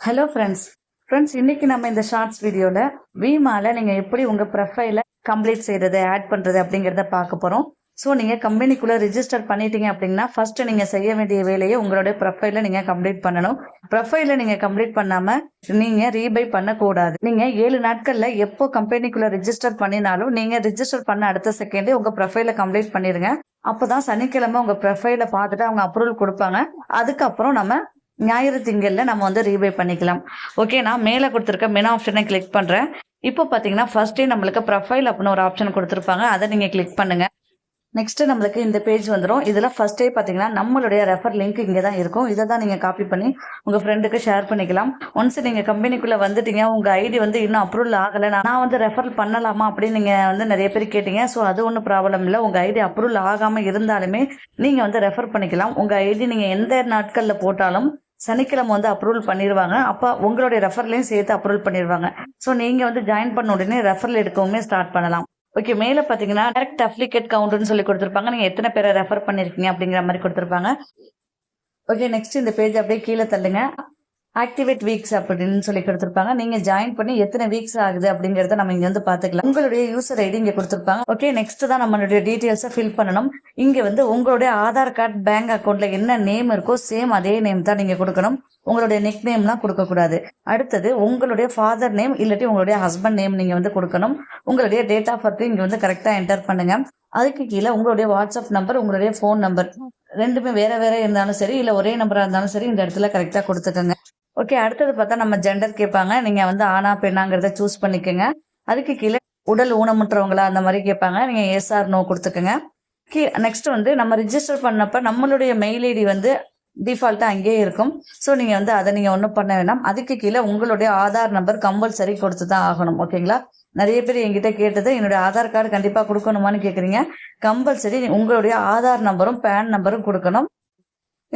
Hello friends இன்னைக்கு நம்ம இந்த ஷார்ட்ஸ் வீடியோல விமால நீங்க எப்படி உங்க ப்ரொஃபைல கம்ப்ளீட் செய்யறது ஆட் பண்றது அப்படிங்கறத பார்க்க போறோம். ஸோ நீங்க கம்பெனிக்குள்ள ரிஜிஸ்டர் பண்ணிட்டீங்க அப்படின்னா ஃபர்ஸ்ட் நீங்க செய்ய வேண்டிய வேலையை உங்களுடைய ப்ரொஃபைல நீங்க கம்ப்ளீட் பண்ணணும். ப்ரொஃபைல நீங்க கம்ப்ளீட் பண்ணாம நீங்க ரீபை பண்ணக்கூடாது. நீங்க 7 நாட்கள்ல எப்போ கம்பெனிக்குள்ள ரிஜிஸ்டர் பண்ணினாலும் நீங்க ரிஜிஸ்டர் பண்ண அடுத்த செகண்டே உங்க ப்ரொஃபைல கம்ப்ளீட் பண்ணிருங்க. அப்பதான் சனிக்கிழமை உங்க ப்ரொஃபைல பார்த்துட்டு அவங்க அப்ரூவல் கொடுப்பாங்க. அதுக்கப்புறம் நம்ம ஞாயிறு திங்கள்ல நம்ம வந்து ரீபை பண்ணிக்கலாம். ஓகே, நான் மேலே கொடுத்துருக்க மெனு ஆப்ஷனை கிளிக் பண்றேன். இப்போ பாத்தீங்கன்னா ஃபர்ஸ்டே நம்மளுக்கு ப்ரொஃபைல் அப்படின்னு ஒரு ஆப்ஷன் கொடுத்துருப்பாங்க, அதை நீங்க கிளிக் பண்ணுங்க. நெக்ஸ்ட் நம்மளுக்கு இந்த பேஜ் வந்துடும். இதுல ஃபர்ஸ்டே பாத்தீங்கன்னா நம்மளுடைய ரெஃபர் லிங்க் இங்கே தான் இருக்கும். இதை தான் நீங்க காப்பி பண்ணி உங்க ஃப்ரெண்டுக்கு ஷேர் பண்ணிக்கலாம். ஒன்ஸ் நீங்க கம்பெனிக்குள்ள வந்துட்டீங்க, உங்க ஐடி வந்து இன்னும் அப்ரூவல் ஆகலை, நான் வந்து ரெஃபர் பண்ணலாமா அப்படின்னு நீங்க வந்து நிறைய பேர் கேட்டீங்க. ஸோ அது ஒன்றும் ப்ராப்ளம் இல்லை. உங்க ஐடி அப்ரூவல் ஆகாம இருந்தாலுமே நீங்க வந்து ரெஃபர் பண்ணிக்கலாம். உங்க ஐடி நீங்க எந்த நாட்கள்ல போட்டாலும் சனிக்கிழமை வந்து அப்ரூவல் பண்ணிடுவாங்க. அப்போ உங்களுடைய ரெஃபர்லையும் சேர்த்து அப்ரூவல் பண்ணிடுவாங்க. ஸோ நீங்க வந்து ஜாயின் பண்ண உடனே ரெஃபரல் எடுக்கவுமே ஸ்டார்ட் பண்ணலாம். ஓகே, மேல பாத்தீங்கன்னா டைரக்ட் அப்ளிகேட் கவுண்ட்னு சொல்லி கொடுத்துருப்பாங்க. நீங்க எத்தனை பேரை ரெஃபர் பண்ணிருக்கீங்க அப்படிங்கிற மாதிரி கொடுத்துருப்பாங்க. ஓகே, நெக்ஸ்ட் இந்த பேஜ் அப்படியே கீழே தள்ளுங்க. ஆக்டிவேட் வீக்ஸ் அப்படின்னு சொல்லி கொடுத்துருப்பாங்க. நீங்க ஜாயின் பண்ணி எத்தனை வீக்ஸ் ஆகுது அப்படிங்கறத நம்ம இங்க வந்து பாத்துக்கலாம். உங்களுடைய யூசர் ஐடி இங்க கொடுத்துருப்பாங்க. ஓகே, நெக்ஸ்ட் தான் நம்மளுடைய டீடைல்ஸை ஃபில் பண்ணணும். இங்க வந்து உங்களுடைய ஆதார் கார்டு பேங்க் அக்கௌண்ட்ல என்ன நேம் இருக்கோ சேம் அதே நேம் தான் நீங்க கொடுக்கணும். உங்களுடைய நெக் நேம்லாம் கொடுக்க கூடாது. அடுத்தது உங்களுடைய ஃபாதர் நேம் இல்லாட்டி உங்களுடைய ஹஸ்பண்ட் நேம் நீங்க வந்து கொடுக்கணும். உங்களுடைய டேட் ஆஃப் பர்த் இங்க வந்து கரெக்டா என்டர் பண்ணுங்க. அதுக்கு கீழே உங்களுடைய வாட்ஸ்அப் நம்பர், உங்களுடைய போன் நம்பர் ரெண்டுமே வேற வேற இருந்தாலும் சரி, இல்ல ஒரே நம்பரா இருந்தாலும் சரி, இந்த இடத்துல கரெக்டா கொடுத்துக்கோங்க. ஓகே, அடுத்தது பார்த்தா நம்ம ஜெண்டர் கேட்பாங்க. நீங்க வந்து ஆனா பெண்ணாங்கிறத சூஸ் பண்ணிக்கோங்க. அதுக்கு கீழே உடல் ஊனமுற்றவங்களா அந்த மாதிரி கேட்பாங்க. நீங்க எஸ் ஆர் நோ கொடுத்துக்கோங்க. நெக்ஸ்ட் வந்து நம்ம ரிஜிஸ்டர் பண்ணப்ப நம்மளுடைய மெயில் ஐடி வந்து டிஃபால்ட்டா அங்கேயே இருக்கும். ஸோ நீங்க வந்து அதை நீங்க ஒன்றும் பண்ண வேண்டாம். அதுக்கு கீழே உங்களுடைய ஆதார் நம்பர் கம்பல்சரி கொடுத்து தான் ஆகணும். ஓகேங்களா? நிறைய பேர் என்கிட்ட கேட்டது என்னுடைய ஆதார் கார்டு கண்டிப்பா கொடுக்கணுமான்னு கேக்குறீங்க. கம்பல்சரி உங்களுடைய ஆதார் நம்பரும் பேன் நம்பரும் கொடுக்கணும்.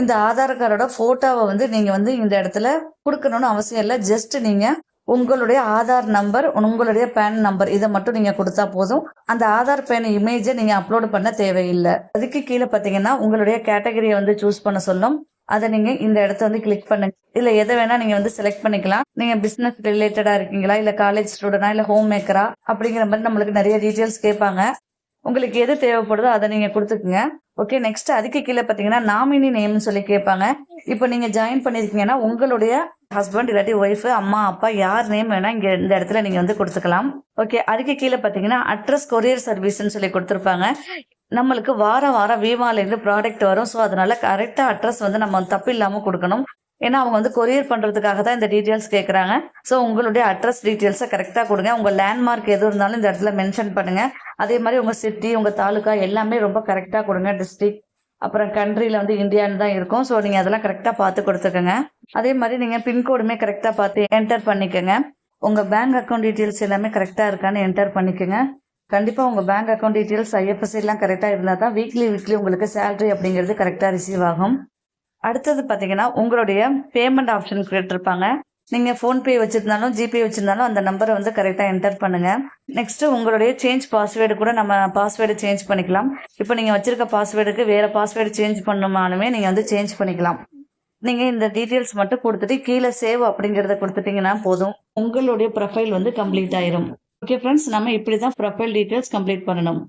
இந்த ஆதார் கார்டோட போட்டோவை வந்து நீங்க வந்து இந்த இடத்துல கொடுக்கணும்னு அவசியம் இல்லை. ஜஸ்ட் நீங்க உங்களுடைய ஆதார் நம்பர், உங்களுடைய பேன் நம்பர் இதை மட்டும் நீங்க கொடுத்தா போதும். அந்த ஆதார் பேன் இமேஜை நீங்க அப்லோட் பண்ண தேவையில்லை. அதுக்கு கீழே பாத்தீங்கன்னா உங்களுடைய கேட்டகரியை வந்து சூஸ் பண்ண சொல்லும். அதை நீங்க இந்த இடத்த வந்து கிளிக் பண்ணுங்க. இல்ல எதை வேணா நீங்க வந்து செலக்ட் பண்ணிக்கலாம். நீங்க பிசினஸ் ரிலேட்டடா இருக்கீங்களா, இல்ல காலேஜ் ஸ்டூடெண்டா, இல்ல ஹோம் மேக்கரா அப்படிங்கிற மாதிரி நம்மளுக்கு நிறைய டீட்டெயில்ஸ் கேட்பாங்க. உங்களுக்கு எது தேவைப்படுதோ அதை நீங்க கொடுத்துக்குங்க. ஓகே, நெக்ஸ்ட் அதுக்கு கீழே பாத்தீங்கன்னா நாமினி நேம்னு சொல்லி கேட்பாங்க. இப்போ நீங்க ஜாயின் பண்ணிருக்கீங்கன்னா உங்களுடைய ஹஸ்பண்ட் இல்லாட்டி ஒய்ஃப், அம்மா அப்பா யார் நேம் வேணா இங்க இந்த இடத்துல நீங்க வந்து கொடுத்துக்கலாம். ஓகே, அதுக்கு கீழே பாத்தீங்கன்னா அட்ரஸ் கொரியர் சர்வீஸ்ன்னு சொல்லி கொடுத்துருப்பாங்க. நம்மளுக்கு வாரம் விமால இருந்து ப்ராடக்ட் வரும். ஸோ அதனால கரெக்டா அட்ரஸ் வந்து நம்ம தப்பு இல்லாம கொடுக்கணும். ஏன்னா அவங்க வந்து கொரியர் பண்றதுக்காக தான் இந்த டீட்டெயில்ஸ் கேட்கறாங்க. ஸோ உங்களுடைய அட்ரஸ் டீட்டெயில்ஸை கரெக்டா கொடுங்க. உங்க லேண்ட்மார்க் எது இருந்தாலும் இந்த இடத்துல மென்ஷன் பண்ணுங்க. அதே மாதிரி உங்க சிட்டி, உங்க தாலுகா எல்லாமே ரொம்ப கரெக்டா கொடுங்க. டிஸ்ட்ரிக்ட், அப்புறம் கண்ட்ரில வந்து இந்தியான்னு தான் இருக்கும். ஸோ நீங்க அதெல்லாம் கரெக்டா பார்த்து கொடுத்துக்கோங்க. அதே மாதிரி நீங்க பின்கோடுமே கரெக்டா பார்த்து என்டர் பண்ணிக்கோங்க. உங்க பேங்க் அக்கௌண்ட் டீட்டெயில்ஸ் எல்லாமே கரெக்டா இருக்கான்னு என்டர் பண்ணிக்கோங்க. கண்டிப்பா உங்க பேங்க் அக்கௌண்ட் டீட்டெயில்ஸ் ஐஎஃப்எஸ்சி எல்லாம் கரெக்டா இருந்தா தான் வீக்லி உங்களுக்கு சேலரி அப்படிங்கிறது கரெக்டா ரிசீவ் ஆகும். அடுத்தது பாத்தீங்கன்னா உங்களுடைய பேமெண்ட் ஆப்ஷன் கேட்டிருப்பாங்க. நீங்க போன்பே வச்சிருந்தாலும் ஜிபே வச்சிருந்தாலும் அந்த நம்பரை வந்து கரெக்டா என்டர் பண்ணுங்க. நெக்ஸ்ட் உங்களுடைய சேஞ்ச் பாஸ்வேர்டு கூட நம்ம பாஸ்வேர்டு சேஞ்ச் பண்ணிக்கலாம். இப்போ நீங்க வச்சிருக்க பாஸ்வேர்டுக்கு வேற பாஸ்வேர்டு சேஞ்ச் பண்ணணுமானுமே நீங்க வந்து சேஞ்ச் பண்ணிக்கலாம். நீங்க இந்த டீட்டெயில்ஸ் மட்டும் கொடுத்துட்டு கீழே சேவ் அப்படிங்கறத கொடுத்துட்டீங்கன்னா போதும், உங்களுடைய ப்ரொஃபைல் வந்து கம்ப்ளீட் ஆயிரும். ஓகே ஃப்ரெண்ட்ஸ், நம்ம இப்படிதான் ப்ரொஃபைல் டீட்டெயில்ஸ் கம்ப்ளீட் பண்ணணும்.